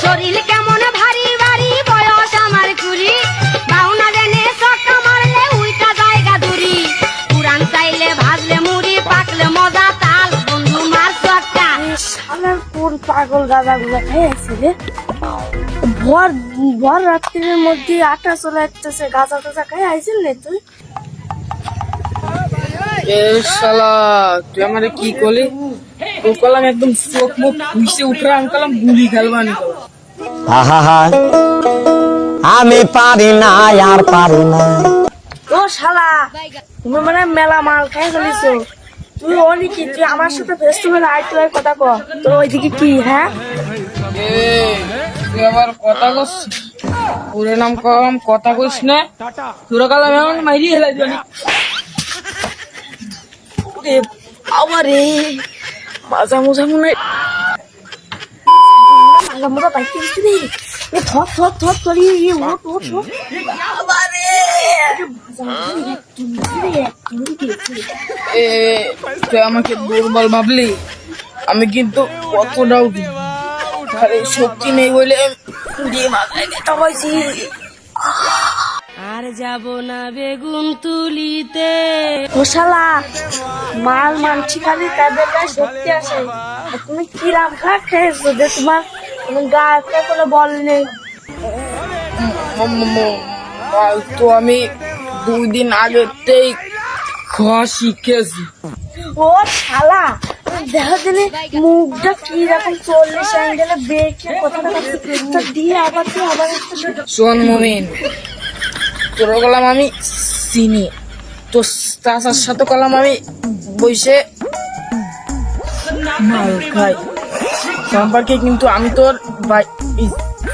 শরীর কেমন ভারী ভারী, বয়স আমার কুড়ি, বাউনা দেনে চক্কা মারলে উইটা জায়গা দূরি, পুরান চাইলে ভাজলে মুড়ি, পাকলে মজা তাল, বন্ধু মার চক্কা। শালার কোন পাগল গাদা গুলা খেয়েছে রে? ভর ভর রাত্রির মধ্যে আটা চলে আসতেছে, গাঁজা টাজা খাই আইছিল রে তুই? এ শালা, তুই আমারে কি করলি? তোর কলাম একদম চোখ মুখ খুঁজে উঠে আমি কলাম গুলি খেলবানি। আহা আমি পারি না আর পারি না। ও শালা, তুমি মানে মেলা মাল খাই ফেলিস। তুই অলি কি, তুই আমার সাথে face to face eye to eye কথা ক। তোর ওইদিকে কি? হ্যাঁ, তুই আবার কথা কস? ওরে নাম কম কথা কইস না, তোর কলাম এমন মাইরি হেলাই দিবি। আবার রে মাজা মোজা মনে মাজা মোজা পাইতে দিচ্ছি রে। থপ থপ থপ করি ওট ওট ওট। আবার রে তুই আমাকে দুর্বল ভাবলি, আমি কিন্তু কতটাও আরে শক্তি নেই বলে দিয়ে মাথায় ব্যথা পাইছি। আর যাব না বেগুন তুলিতে। ও শালা, মাল মানছি খালি তাদের গায়ে শক্তি আসে। আর তুমি কি রাম খা খেয়েছো যে তোমার গায়ে কোনো বল নেই? তো আমি 2 দিন আগেতেই খাওয়া শিখেছি। ও শালা, দেখো দিনে মুখটা কি রকম 40 অ্যাঙ্গেলে বেঁকে কথাটা দিয়ে আবার তুই আবার শোন মমিন, তোর কলাম আমি চিনি, তো চাচার সাথে কলাম আমি বসে মাল খাই সম্পর্কে, কিন্তু আমি তোর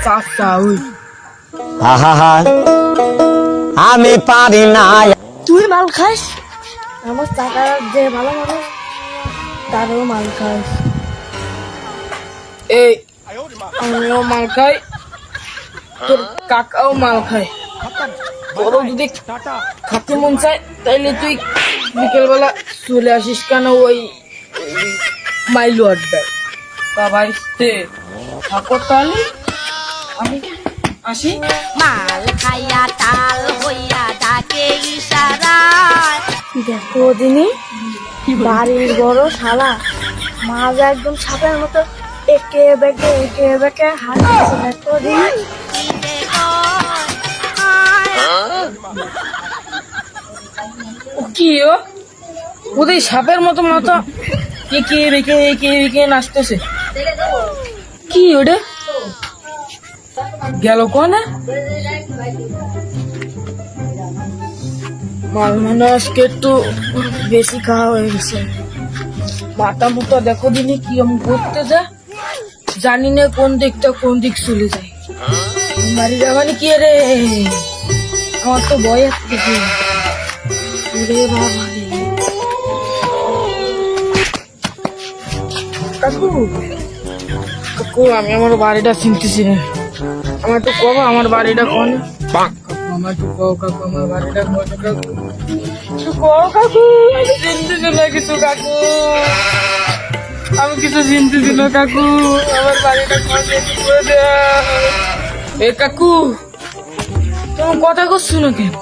চাচা হই। আহা আমি পারি না। তুই মাল খাস? আমার টাকা যে ভালো মানুষ তারও মাল খাস। এই আমিও মাল খাই, তোর কাকাও মাল খায়। তোরও যদি খাতে মন চায় তাইলে তুই বিকেলবেলা চলে আসিস কেন ওই মাইলু আড্ডায়। বাবাইতে থাকো তাহলে, আমি আসি। মাল খাইয়া তাল হইয়া ডাকে ইশারায়। দেখো দিনি বাড়ির বড় শালা, মাঝে একদম সাপের মতো একে বেঁকে হাঁটছে। দেখো দিনি কি ওদের সাপের মতো মতো একে বেঁকে নাচতেছে। কি ওটা গেল কোনে? মাল মানে আজকে একটু বেশি খাওয়া হয়ে গেছে। মাথা মুটা দেখো দিনে কি আমি করতে যা জানি না, কোন দিকটা কোন দিক চলে যায়। বাড়ি যাবানি কি রে? আমার তো ভয় আসতেছে। কাকু কাকু, আমি আমার বাড়িটা চিনতেছি না, আমার তো কব আমার বাড়িটা কোন? আমার তো কও কাকু, আমার বাড়িটা কোন? কাকু কও কাকু, আমি চিনতেছি না কিছু কাকু, আমি কিছু চিনতেছি না কাকু, আমার বাড়িটা কোন? এ কাকু, তোমার কথা করছো না কেন?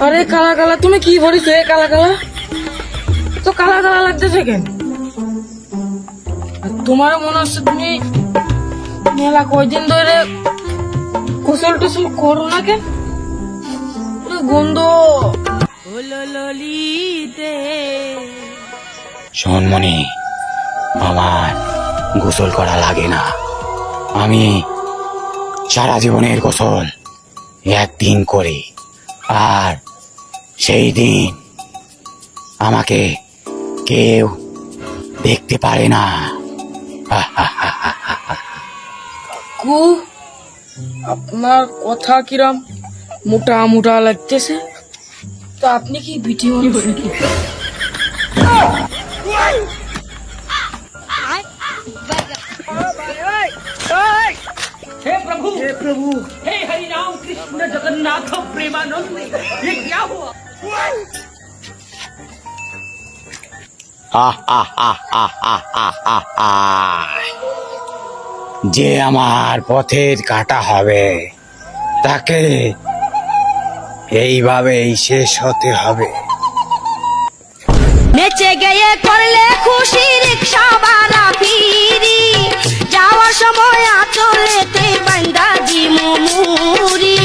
আরে কালা কালা, তুমি কি ভরিস? এ কালা কালা তো কালা কালা লাগতেছে কেন? তোমার মনে হচ্ছে তুমি মেলা কয়দিন ধরে গোসল টোসল করো না কেন? গন্ধ হলো ললিতে। শোনমণি, আমার গোসল করা লাগে না। আমি সারা জীবনের গোসল একদিন করি, আর সেই দিন আমাকে কেউ দেখতে পারে না। কু আপনার কথা কিরম মোটা মোটা লাগতেছে, তো আপনি কি ভিডিও নাকি? हे प्रभु हे हरि राम कृष्ण जगन्नाथ प्रेमानंद, ये क्या हुआ? যে আমার পথের কাঁটা হবে তাকে এইভাবেই শেষ হতে হবে। নেচে গিয়ে করলে খুশি রিক্সা বালা ফিরি, যাওয়ার সময় আচলেতে বান্দা দি মুড়ি।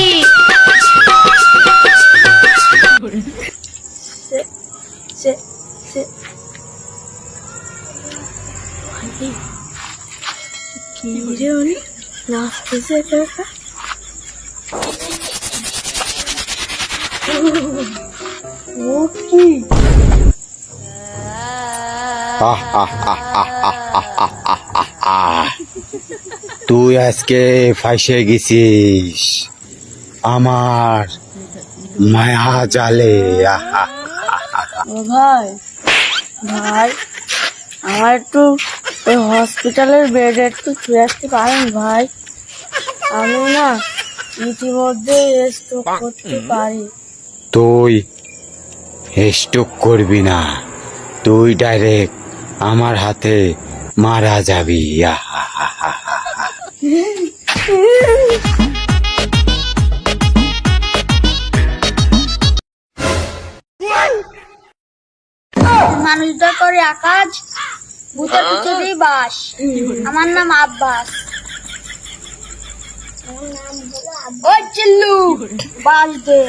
সে সে কি রে উনি নাচতেছে একা একা? ও কি তুই আজকে ফাঁসে গেছিস আমার মায়া জালে। ও ভাই ভাই আমার একটু ওই হসপিটালের বেডে একটু শুয়ে আসতে পারেন ভাই? আমি না ইতিমধ্যে স্ট্রোক করতে পারি। তুই স্ট্রোক করবি না, তুই ডাইরেক্ট আমার হাতে মারা যাবি। মানুষটা করে আকাশ, ভূতের পিছনেই বাস। আমার নাম আব্বাস। ওই চিল্লু বাস দে।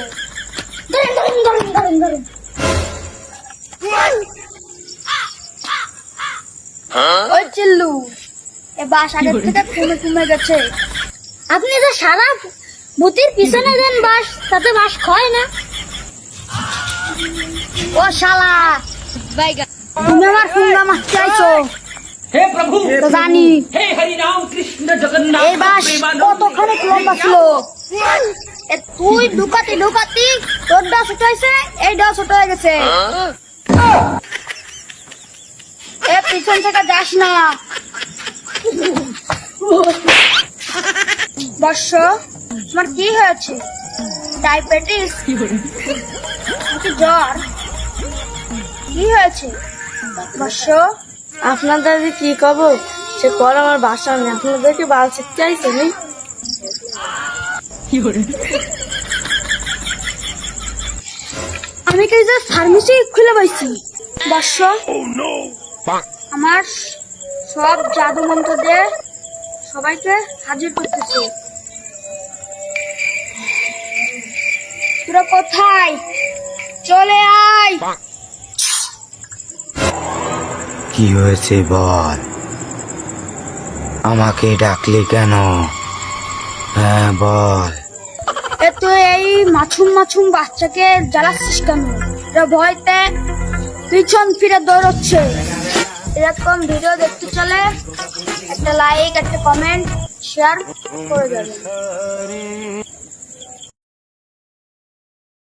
ধরেন ধরেন ধরেন ধরেন ধরেন। ওই চিল্লু এ বাস আগের থেকে কমে কমে গেছে। আপনি যে সারা ভূতের পিছনে দেন বাস, তাতে বাস ক্ষয় না। ও শালা তুমি আমার ফিঙ্গা মারতে চাইছো? हे प्रभु তো জানি हे हरि राम कृष्ण जगन्नाथ এই বাস কতখানি লম্বা ছিল। এ তুই ঢুকাতি ঢুকাতি তোর ডা ছোট হয়েছে, এই ডা ছোট হয়ে গেছে। এ পিছন থেকে যাস না। বর্ষ তোমার কি হয়েছে? ডায়াবেটিস নাকি জ্বর? কি হয়েছে বর্ষ? আপনাদের কি কব, সে কর আমার বাসা নেই। আপনাদেরকে বাল শিখতে চাইছে নি? আমি কি যে ফার্মেসি খুলে পাইছি বর্ষ। আমার সব জাদু মন্ত্র দিয়ে সবাইকে হাজির করতেছি। তোরা কোথায়? চলে আয়। কি হয়েছে বল, আমাকে ডাকলি কেন? হ্যাঁ বল। এ তুই এই মাছুম মাছুম বাচ্চাকে জ্বালাচ্ছিস কেন? এরা ভয়তে পিছন ফিরে দৌড়চ্ছে। এরকম ভিডিও দেখতে চলে একটা লাইক, একটা কমেন্ট, শেয়ার করে যাবে।